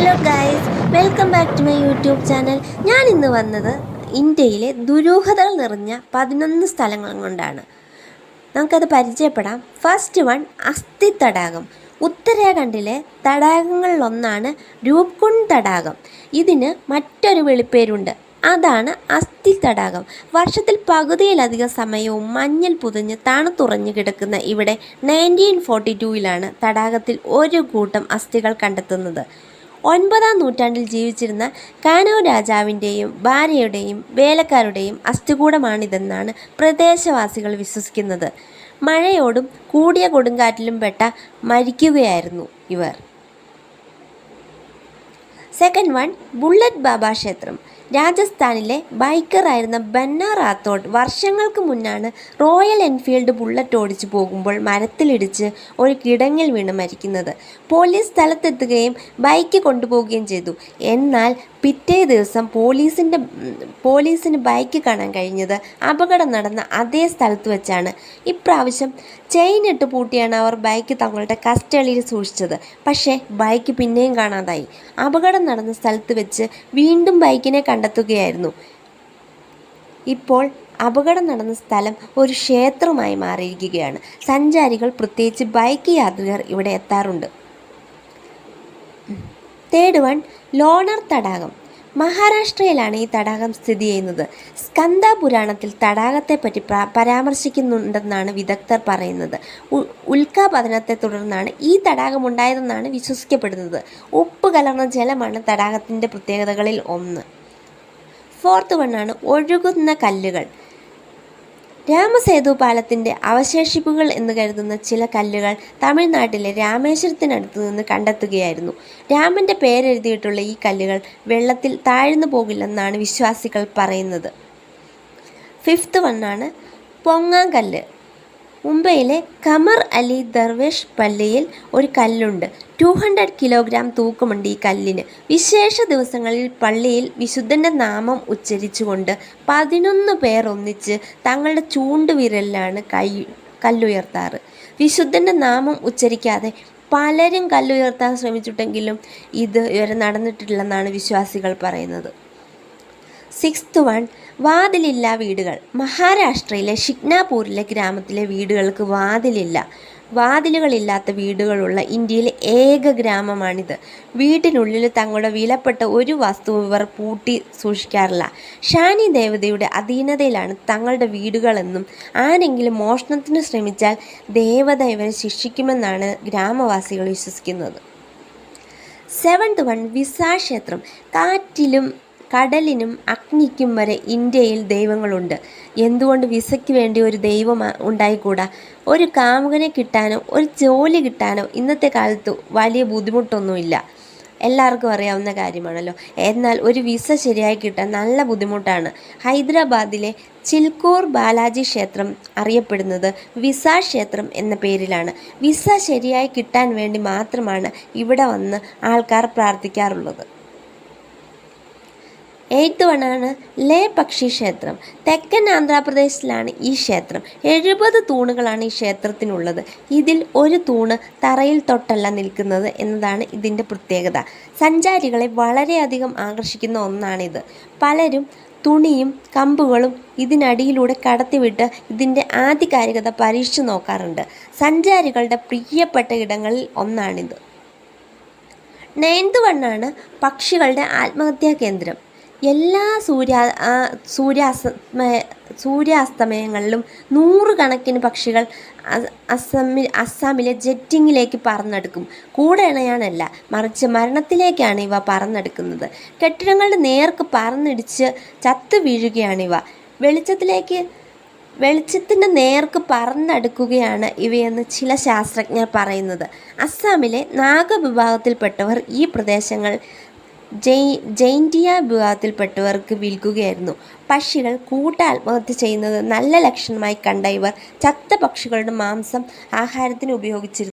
Hello guys, welcome back to my YouTube channel. ഞാൻ ഇന്ന് വന്നത് ഇന്ത്യയിലെ ദുരൂഹതകൾ നിറഞ്ഞ 11 സ്ഥലങ്ങൾ കൊണ്ടാണ്. നമുക്കത് പരിചയപ്പെടാം. ഫസ്റ്റ് വൺ, അസ്ഥി തടാകം. ഉത്തരാഖണ്ഡിലെ തടാകങ്ങളിലൊന്നാണ് രൂപ്കുണ്ട് തടാകം. ഇതിന് മറ്റൊരു വിളിപ്പേരുണ്ട്, അതാണ് അസ്ഥി തടാകം. വർഷത്തിൽ പകുതിയിലധികം സമയവും മഞ്ഞിൽ പുതഞ്ഞ് തണുത്തുറഞ്ഞു കിടക്കുന്ന ഇവിടെ 1942 തടാകത്തിൽ ഒരു കൂട്ടം അസ്ഥികൾ കണ്ടെത്തുന്നത്. 9-ാം നൂറ്റാണ്ടിൽ ജീവിച്ചിരുന്ന കാനോ രാജാവിൻ്റെയും ഭാര്യയുടെയും വേലക്കാരുടെയും അസ്ഥികൂടമാണിതെന്നാണ് പ്രദേശവാസികൾ വിശ്വസിക്കുന്നത്. മഴയോടും കൂടിയ കൊടുങ്കാറ്റിലും പെട്ട മരിക്കുകയായിരുന്നു ഇവർ. സെക്കൻഡ് വൺ, ബുള്ളറ്റ് ബാബ ക്ഷേത്രം. രാജസ്ഥാനിലെ ബൈക്കറായിരുന്ന ബന്ന റാത്തോഡ് വർഷങ്ങൾക്ക് മുന്നാണ് റോയൽ എൻഫീൽഡ് ബുള്ളറ്റ് ഓടിച്ചു പോകുമ്പോൾ മരത്തിലിടിച്ച് ഒരു കിടങ്ങിൽ വീണ് മരിക്കുന്നത്. പോലീസ് സ്ഥലത്തെത്തുകയും ബൈക്ക് കൊണ്ടുപോവുകയും ചെയ്തു. എന്നാൽ പിറ്റേ ദിവസം പോലീസിന് ബൈക്ക് കാണാൻ കഴിഞ്ഞത് അപകടം നടന്ന അതേ സ്ഥലത്ത് വെച്ചാണ്. ഇപ്രാവശ്യം ചെയിൻ ഇട്ട് പൂട്ടിയാണ് അവർ ബൈക്ക് തങ്ങളുടെ കസ്റ്റഡിയിൽ സൂക്ഷിച്ചത്. പക്ഷേ ബൈക്ക് പിന്നെയും കാണാതായി. അപകടം നടന്ന സ്ഥലത്ത് വെച്ച് വീണ്ടും ബൈക്കിനെ കണ്ടെത്തുകയായിരുന്നു. ഇപ്പോൾ അപകടം നടന്ന സ്ഥലം ഒരു ക്ഷേത്രമായി മാറിയിരിക്കുകയാണ്. സഞ്ചാരികൾ, പ്രത്യേകിച്ച് ബൈക്ക് യാത്രികർ ഇവിടെ എത്താറുണ്ട്. തേർഡ് വൺ, ലോണർ തടാകം. മഹാരാഷ്ട്രയിലാണ് ഈ തടാകം സ്ഥിതി ചെയ്യുന്നത്. സ്കന്ദ പുരാണത്തിൽ തടാകത്തെപ്പറ്റി പരാമർശിക്കുന്നുണ്ടെന്നാണ് വിദഗ്ധർ പറയുന്നത്. ഉൽക്കാപതനത്തെ തുടർന്നാണ് ഈ തടാകം ഉണ്ടായതെന്നാണ് വിശ്വസിക്കപ്പെടുന്നത്. ഉപ്പ് കലർന്ന ജലമാണ് തടാകത്തിൻ്റെ പ്രത്യേകതകളിൽ ഒന്ന്. ഫോർത്ത് വണ്ണാണ് ഒഴുകുന്ന കല്ലുകൾ. രാമസേതു പാലത്തിൻ്റെ അവശേഷിപ്പുകൾ എന്ന് കരുതുന്ന ചില കല്ലുകൾ തമിഴ്നാട്ടിലെ രാമേശ്വരത്തിനടുത്ത് നിന്ന് കണ്ടെത്തുകയായിരുന്നു. രാമൻ്റെ പേരെഴുതിയിട്ടുള്ള ഈ കല്ലുകൾ വെള്ളത്തിൽ താഴ്ന്നു പോകില്ലെന്നാണ് വിശ്വാസികൾ പറയുന്നത്. ഫിഫ്ത്ത് വണ്ണാണ് പൊങ്ങാങ്കല്ല്. മുംബൈയിലെ ഖമർ അലി ദർവേഷ് പള്ളിയിൽ ഒരു കല്ലുണ്ട്. 200 കിലോഗ്രാം തൂക്കമുണ്ട് ഈ കല്ലിന്. വിശേഷ ദിവസങ്ങളിൽ പള്ളിയിൽ വിശുദ്ധൻ്റെ നാമം ഉച്ചരിച്ചുകൊണ്ട് 11 പേർ ഒന്നിച്ച് തങ്ങളുടെ ചൂണ്ടുവിരലിലാണ് കല്ലുയർത്താറ്. വിശുദ്ധൻ്റെ നാമം ഉച്ചരിക്കാതെ പലരും കല്ലുയർത്താൻ ശ്രമിച്ചിട്ടെങ്കിലും ഇത് ഇവരെ നടന്നിട്ടില്ലെന്നാണ് വിശ്വാസികൾ പറയുന്നത്. സിക്സ്ത് വൺ, വാതിലില്ലാ വീടുകൾ. മഹാരാഷ്ട്രയിലെ ഷിഗ്നാപൂരിലെ ഗ്രാമത്തിലെ വീടുകൾക്ക് വാതിലുകളില്ലാത്ത വീടുകളുള്ള ഇന്ത്യയിലെ ഏക ഗ്രാമമാണിത്. വീട്ടിനുള്ളിൽ തങ്ങളുടെ വിലപ്പെട്ട ഒരു വസ്തുവും ഇവർ പൂട്ടി സൂക്ഷിക്കാറില്ല. ഷാനി ദേവതയുടെ അധീനതയിലാണ് തങ്ങളുടെ വീടുകളെന്നും ആരെങ്കിലും മോഷണത്തിന് ശ്രമിച്ചാൽ ദേവത ഇവരെ ശിക്ഷിക്കുമെന്നാണ് ഗ്രാമവാസികൾ വിശ്വസിക്കുന്നത്. സെവൻത് വൺ, വിസാ ക്ഷേത്രം. കാറ്റിലും കടലിനും അഗ്നിക്കും വരെ ഇന്ത്യയിൽ ദൈവങ്ങളുണ്ട്. എന്തുകൊണ്ട് വിസയ്ക്ക് വേണ്ടി ഒരു ദൈവം ഉണ്ടായിക്കൂടാ? ഒരു കാമുകനെ കിട്ടാനോ ഒരു ജോലി കിട്ടാനോ ഇന്നത്തെ കാലത്ത് വലിയ ബുദ്ധിമുട്ടൊന്നുമില്ല, എല്ലാവർക്കും അറിയാവുന്ന കാര്യമാണല്ലോ. എന്നാൽ ഒരു വിസ ശരിയായി കിട്ടാൻ നല്ല ബുദ്ധിമുട്ടാണ്. ഹൈദരാബാദിലെ ചിൽക്കൂർ ബാലാജി ക്ഷേത്രം അറിയപ്പെടുന്നത് വിസാ ക്ഷേത്രം എന്ന പേരിലാണ്. വിസ ശരിയായി കിട്ടാൻ വേണ്ടി മാത്രമാണ് ഇവിടെ വന്ന് ആൾക്കാർ പ്രാർത്ഥിക്കാറുള്ളത്. എയ്ത്ത് വണ്ണാണ് ലേ പക്ഷി ക്ഷേത്രം. തെക്കൻ ആന്ധ്രാപ്രദേശിലാണ് ഈ ക്ഷേത്രം. 70 തൂണുകളാണ് ഈ ക്ഷേത്രത്തിനുള്ളത്. ഇതിൽ ഒരു തൂണ് തറയിൽ തൊട്ടല്ല നിൽക്കുന്നത് എന്നതാണ് ഇതിൻ്റെ പ്രത്യേകത. സഞ്ചാരികളെ വളരെയധികം ആകർഷിക്കുന്ന ഒന്നാണിത്. പലരും തുണിയും കമ്പുകളും ഇതിനടിയിലൂടെ കടത്തിവിട്ട് ഇതിൻ്റെ ആധികാരികത പരീക്ഷിച്ചു നോക്കാറുണ്ട്. സഞ്ചാരികളുടെ പ്രിയപ്പെട്ട ഇടങ്ങളിൽ ഒന്നാണിത്. 9th വണ്ണാണ് പക്ഷികളുടെ ആത്മഹത്യാ കേന്ദ്രം. എല്ലാ സൂര്യാസ്തമയങ്ങളിലും നൂറുകണക്കിന് പക്ഷികൾ അസ്സാമിലെ ജെറ്റിങ്ങിലേക്ക് പറന്നെടുക്കും. കൂടെ ഇണയാനല്ല, മറിച്ച് മരണത്തിലേക്കാണ് ഇവ പറന്നെടുക്കുന്നത്. കെട്ടിടങ്ങളുടെ നേർക്ക് പറന്നിടിച്ച് ചത്തു വീഴുകയാണിവ. വെളിച്ചത്തിൻ്റെ നേർക്ക് പറന്നെടുക്കുകയാണ് ഇവയെന്ന് ചില ശാസ്ത്രജ്ഞർ പറയുന്നത്. അസ്സാമിലെ നാഗ വിഭാഗത്തിൽപ്പെട്ടവർ ഈ പ്രദേശങ്ങൾ ജൈൻറ്റിയ വിഭാഗത്തിൽപ്പെട്ടവർക്ക് വിൽക്കുകയായിരുന്നു. പക്ഷികൾ ആത്മഹത്യ ചെയ്യുന്നത് നല്ല ലക്ഷണമായി കണ്ട ഇവർ ചത്ത പക്ഷികളുടെ മാംസം ആഹാരത്തിന് ഉപയോഗിച്ചിരുന്നു.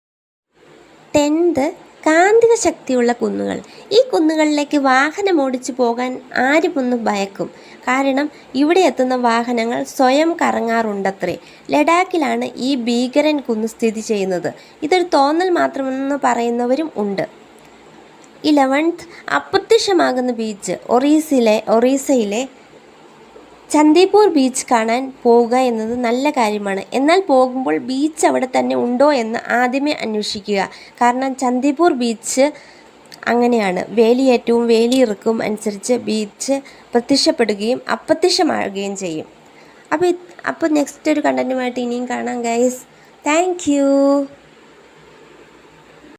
10th, കാന്തിക ശക്തിയുള്ള കുന്നുകൾ. ഈ കുന്നുകളിലേക്ക് വാഹനം ഓടിച്ചു പോകാൻ ആരുമൊന്ന് ഭയക്കും. കാരണം ഇവിടെ എത്തുന്ന വാഹനങ്ങൾ സ്വയം കറങ്ങാറുണ്ടത്രേ. ലഡാക്കിലാണ് ഈ ഭീകരൻ കുന്ന് സ്ഥിതി ചെയ്യുന്നത്. ഇതൊരു തോന്നൽ മാത്രമെന്ന് പറയുന്നവരും ഉണ്ട്. 11th അപ്രത്യക്ഷമാകുന്ന beach. ഒറീസയിലെ ചന്ദിപൂർ ബീച്ച് കാണാൻ പോവുക എന്നത് നല്ല കാര്യമാണ്. എന്നാൽ പോകുമ്പോൾ ബീച്ച് അവിടെ തന്നെ ഉണ്ടോ എന്ന് ആദ്യമേ അന്വേഷിക്കുക. കാരണം ചന്ദിപൂർ ബീച്ച് അങ്ങനെയാണ്. വേലിയേറ്റവും വേലിയിറക്കവും അനുസരിച്ച് ബീച്ച് പ്രത്യക്ഷപ്പെടുകയും അപ്രത്യക്ഷമാകുകയും ചെയ്യും. അപ്പോൾ നെക്സ്റ്റ് ഒരു കണ്ടൻറ്റുമായിട്ട് ഇനിയും കാണാം ഗൈസ്. Thank you.